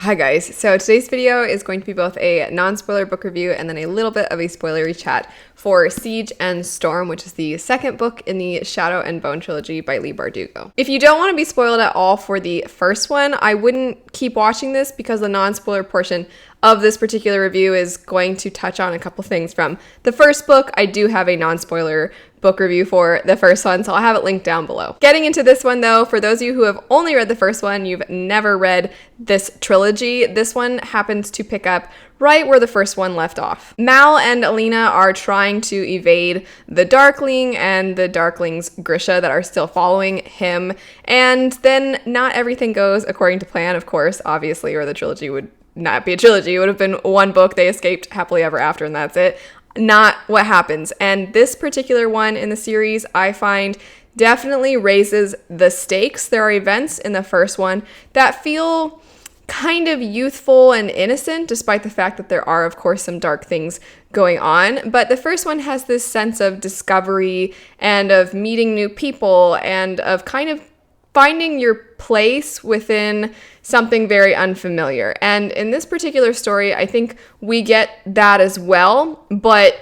Hi guys, so today's video is going to be both a non-spoiler book review and then a little bit of a spoilery chat for Siege and Storm, which is the second book in the Shadow and Bone trilogy by Leigh Bardugo. If you don't want to be spoiled at all for the first one, I wouldn't keep watching this because the non-spoiler portion of this particular review is going to touch on a couple things from the first book. I do have a non-spoiler book review for the first one, so I'll have it linked down below. Getting into this one though, for those of you who have only read the first one, you've never read this trilogy, this one happens to pick up right where the first one left off. Mal and Elina are trying to evade the Darkling and the Darkling's Grisha that are still following him, and then not everything goes according to plan, of course, obviously, or the trilogy would not be a trilogy. It would have been one book, they escaped happily ever after, and that's it. Not what happens. And this particular one in the series, I find, definitely raises the stakes. There are events in the first one that feel kind of youthful and innocent, despite the fact that there are, of course, some dark things going on. But the first one has this sense of discovery and of meeting new people and of kind of finding your place within something very unfamiliar. And in this particular story, I think we get that as well, but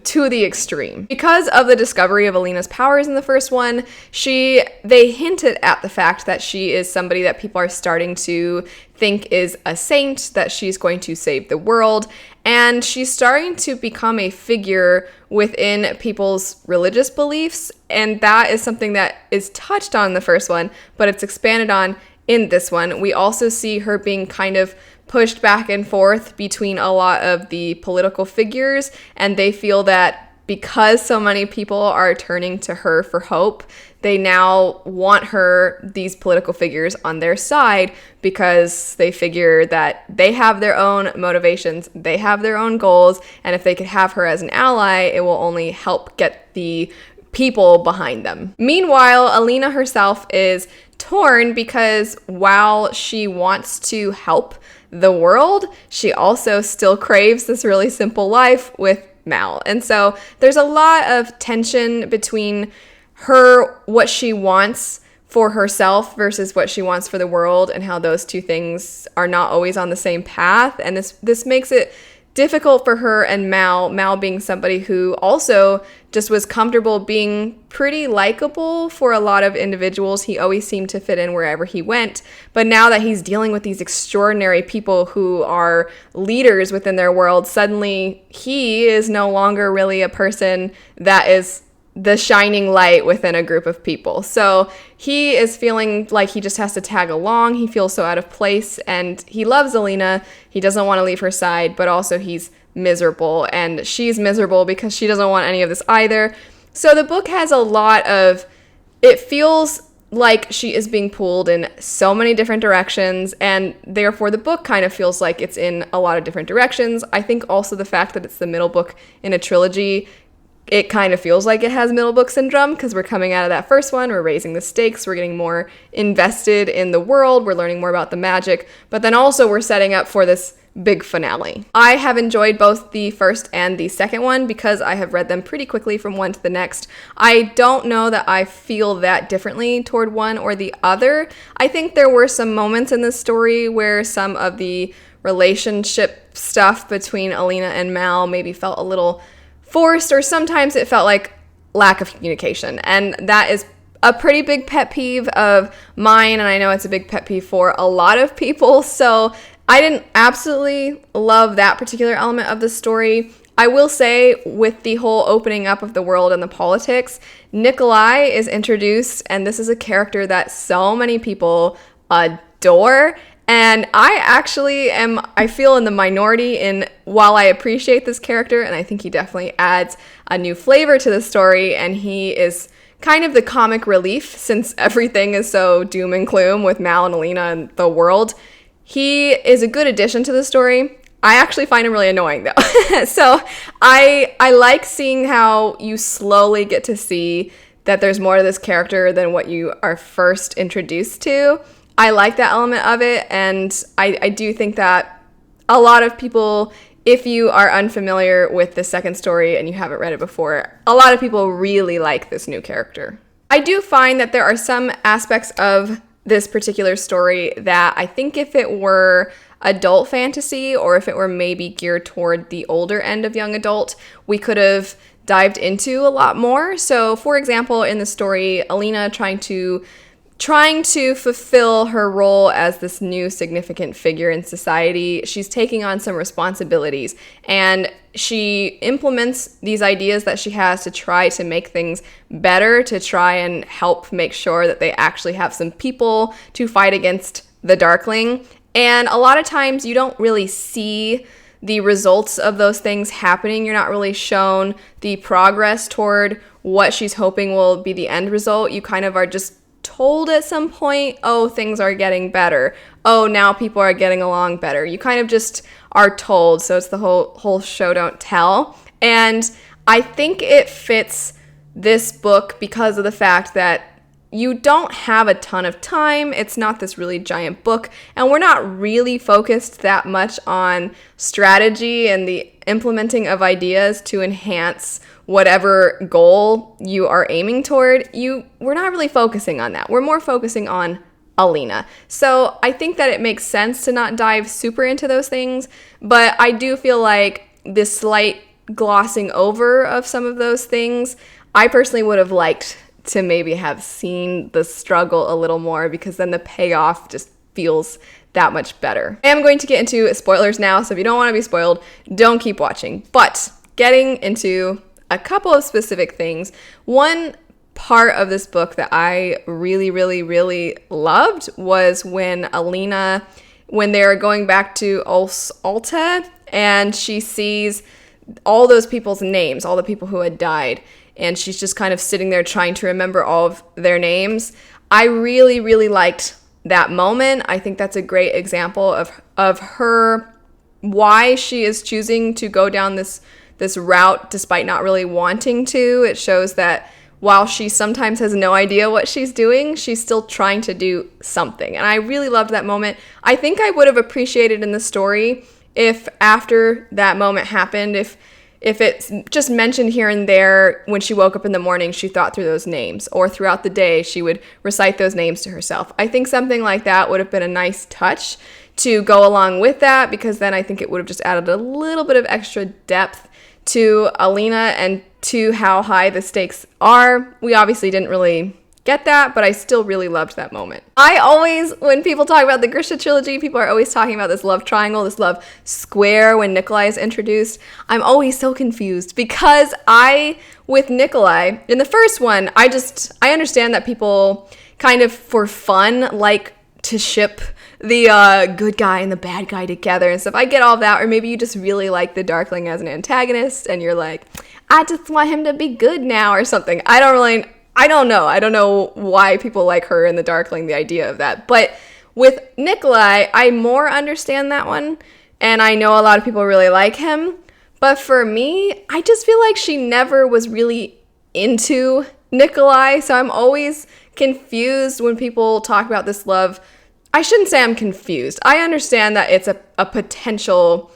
to the extreme. Because of the discovery of Elena's powers in the first one, they hinted at the fact that she is somebody that people are starting to think is a saint, that she's going to save the world, and she's starting to become a figure within people's religious beliefs, and that is something that is touched on in the first one, but it's expanded on in this one. We also see her being kind of pushed back and forth between a lot of the political figures, and they feel that because so many people are turning to her for hope, they now want these political figures on their side because they figure that they have their own motivations, they have their own goals, and if they could have her as an ally, it will only help get the people behind them. Meanwhile, Elina herself is torn because while she wants to help the world, she also still craves this really simple life with Mal. And so there's a lot of tension between her, what she wants for herself versus what she wants for the world, and how those two things are not always on the same path. And this makes it difficult for her and Mal being somebody who also just was comfortable being pretty likable for a lot of individuals. He always seemed to fit in wherever he went. But now that he's dealing with these extraordinary people who are leaders within their world, suddenly he is no longer really a person that is the shining light within a group of people. So he is feeling like he just has to tag along. He feels so out of place, and he loves Elina. He doesn't want to leave her side, but also he's miserable, and she's miserable because she doesn't want any of this either. So the book has a lot of, it feels like she is being pulled in so many different directions, and therefore the book kind of feels like it's in a lot of different directions. I think also the fact that it's the middle book in a trilogy, it kind of feels like it has middle book syndrome because we're coming out of that first one, we're raising the stakes, we're getting more invested in the world, we're learning more about the magic, but then also we're setting up for this big finale. I have enjoyed both the first and the second one because I have read them pretty quickly from one to the next. I don't know that I feel that differently toward one or the other. I think there were some moments in this story where some of the relationship stuff between Elina and Mal maybe felt a little forced, or sometimes it felt like lack of communication. And that is a pretty big pet peeve of mine, and I know it's a big pet peeve for a lot of people. So I didn't absolutely love that particular element of the story. I will say, with the whole opening up of the world and the politics, Nikolay is introduced, and this is a character that so many people adore. And I feel in the minority while I appreciate this character, and I think he definitely adds a new flavor to the story, and he is kind of the comic relief since everything is so doom and gloom with Mal and Elina and the world. He is a good addition to the story. I actually find him really annoying though. So I like seeing how you slowly get to see that there's more to this character than what you are first introduced to. I like that element of it, and I do think that a lot of people, if you are unfamiliar with the second story and you haven't read it before, a lot of people really like this new character. I do find that there are some aspects of this particular story that I think if it were adult fantasy, or if it were maybe geared toward the older end of young adult, we could have dived into a lot more. So for example, in the story, Elina trying to fulfill her role as this new significant figure in society, she's taking on some responsibilities, and she implements these ideas that she has to try to make things better, to try and help make sure that they actually have some people to fight against the Darkling. And a lot of times you don't really see the results of those things happening. You're not really shown the progress toward what she's hoping will be the end result. You kind of are just told at some point, oh, things are getting better. Oh, now people are getting along better. You kind of just are told. So it's the whole show don't tell. And I think it fits this book because of the fact that you don't have a ton of time. It's not this really giant book, and we're not really focused that much on strategy and the implementing of ideas to enhance whatever goal you are aiming toward. We're not really focusing on that. We're more focusing on Elina. So I think that it makes sense to not dive super into those things, but I do feel like this slight glossing over of some of those things, I personally would have liked to maybe have seen the struggle a little more, because then the payoff just feels that much better. I am going to get into spoilers now, so if you don't want to be spoiled, don't keep watching. But getting into a couple of specific things, one part of this book that I really, really, really loved was when Elina, when they're going back to Alta, and she sees all those people's names, all the people who had died, and she's just kind of sitting there trying to remember all of their names. I really, really liked that moment. I think that's a great example of her, why she is choosing to go down this route despite not really wanting to. It shows that while she sometimes has no idea what she's doing, she's still trying to do something. And I really loved that moment. I think I would have appreciated in the story if after that moment happened, if it's just mentioned here and there, when she woke up in the morning, she thought through those names, or throughout the day, she would recite those names to herself. I think something like that would have been a nice touch to go along with that, because then I think it would have just added a little bit of extra depth to Elina and to how high the stakes are. We obviously didn't really get that, but I still really loved that moment. I always, when people talk about the Grisha trilogy, people are always talking about this love triangle, this love square when Nikolay is introduced. I'm always so confused because with Nikolay, in the first one, I understand that people kind of for fun like to ship the good guy and the bad guy together and stuff. I get all that. Or maybe you just really like the Darkling as an antagonist and you're like, I just want him to be good now or something. I don't know. I don't know why people like her and the Darkling, the idea of that. But with Nikolay, I more understand that one. And I know a lot of people really like him. But for me, I just feel like she never was really into Nikolay. So I'm always confused when people talk about this love. I shouldn't say I'm confused. I understand that it's a potential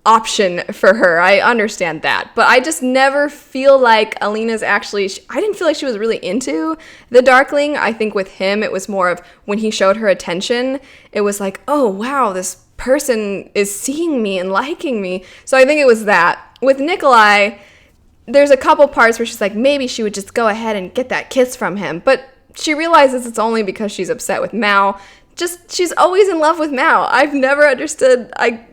option for her. I understand that. But I just never feel like Elena's actually, I didn't feel like she was really into the Darkling. I think with him, it was more of when he showed her attention, it was like, oh, wow, this person is seeing me and liking me. So I think it was that. With Nikolay, there's a couple parts where she's like, maybe she would just go ahead and get that kiss from him. But she realizes it's only because she's upset with Mao. She's always in love with Mao. I've never understood. I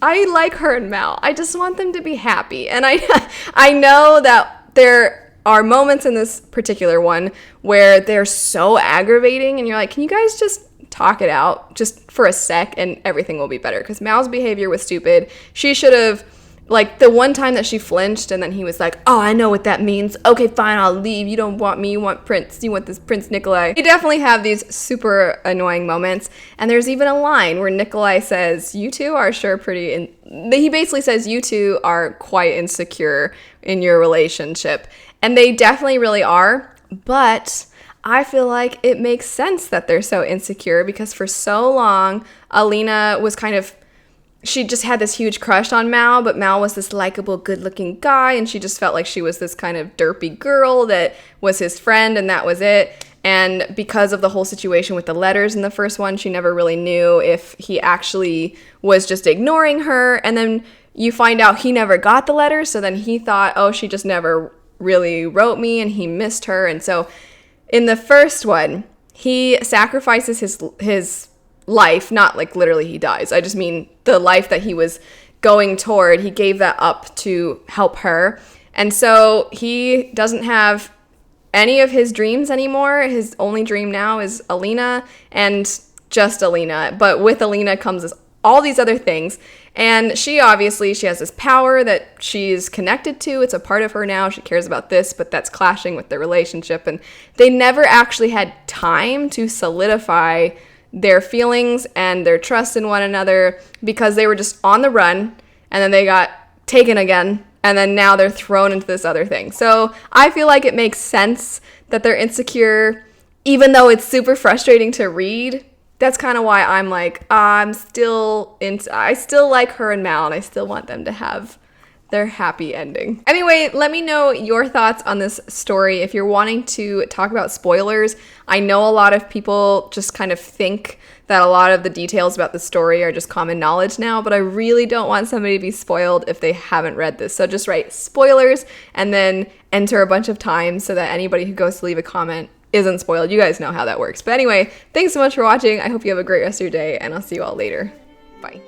like her and Mao. I just want them to be happy. And I know that there are moments in this particular one where they're so aggravating and you're like, can you guys just talk it out just for a sec and everything will be better? Because Mao's behavior was stupid. She should have, like, the one time that she flinched and then he was like, oh, I know what that means. Okay, fine, I'll leave. You don't want me. You want Prince. You want this Prince Nikolay. You definitely have these super annoying moments. And there's even a line where Nikolay says, you two are sure pretty... He basically says, you two are quite insecure in your relationship. And they definitely really are. But I feel like it makes sense that they're so insecure because for so long, Elina was kind of... She just had this huge crush on Mao, but Mao was this likable, good-looking guy, and she just felt like she was this kind of derpy girl that was his friend, and that was it. And because of the whole situation with the letters in the first one, she never really knew if he actually was just ignoring her. And then you find out he never got the letters, so then he thought, oh, she just never really wrote me and he missed her. And so in the first one, he sacrifices his life, not like literally he dies. I just mean the life that he was going toward, he gave that up to help her. And so he doesn't have any of his dreams anymore. His only dream now is Elina and just Elina. But with Elina comes all these other things. And she has this power that she's connected to. It's a part of her now. She cares about this, but that's clashing with their relationship. And they never actually had time to solidify their feelings and their trust in one another because they were just on the run and then they got taken again. And then now they're thrown into this other thing. So I feel like it makes sense that they're insecure, even though it's super frustrating to read. That's kind of why I'm like, I still like her and Mal, and I still want them to have their happy ending. Anyway, let me know your thoughts on this story. If you're wanting to talk about spoilers, I know a lot of people just kind of think that a lot of the details about the story are just common knowledge now, but I really don't want somebody to be spoiled if they haven't read this. So just write spoilers and then enter a bunch of times so that anybody who goes to leave a comment isn't spoiled. You guys know how that works. But anyway, thanks so much for watching. I hope you have a great rest of your day, and I'll see you all later. Bye.